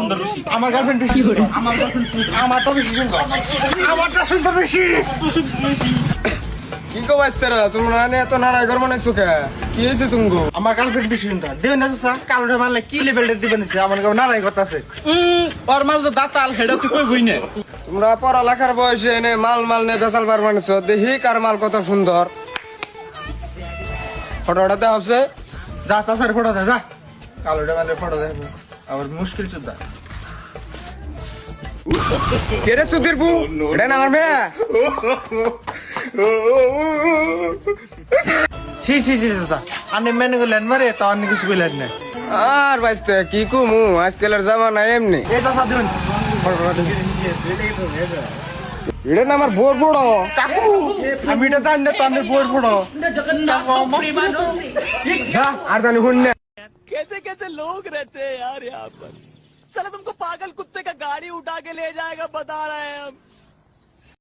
সুন্দর বেশি। আমার গার্লফ্রেন্ড বেশি সুন্দর। আমার গার্লফ্রেন্ড সুন্দর। আমারটা বেশি সুন্দর। আমারটা সুন্দর বেশি। কি কো বাস্তারা তোমরা এত নারাই ঘর বানাইছো কে? কি হয়েছে তুমগো? আমার গার্লফ্রেন্ড বেশি সুন্দর। দেবেন না চাচা, কালোটা মারলে কি লেভেলের দিবেন? আমার গাও নারাই কথা আছে। ওর মাল যে দাঁতাল সেটা তুই কই বই না। তোমরা পড়ালেখার বয়সে এনে মাল নে বেসাল বার বানাইছো। দেখি কার মাল কত সুন্দর। ফটোটা দেওয়া হচ্ছে। যা চাচার ফটো দে, যা কালোটা মারলে ফটো দে। আবার মুশকিল চুদা। কে রে চুদির বু? এটা না আমার মেয়ে। সি সি সি চাচা, আনে মেনে গেলেন মারে তা অন্য কিছু গেলেন না। আর বাইস্তে কি কুমু আজকালের জামানা এমনি। এ চাচা দিবেন এটা না আমার বোর বড়। কাকু, আমি এটা জানি না তো আনের বইয়ের ফটো। যা আর জানি শুন না। कैसे कैसे लोग रहते हैं यार यहाँ पर। साला तुमको पागल कुत्ते का गाड़ी उठा के ले जाएगा बता रहे हैं।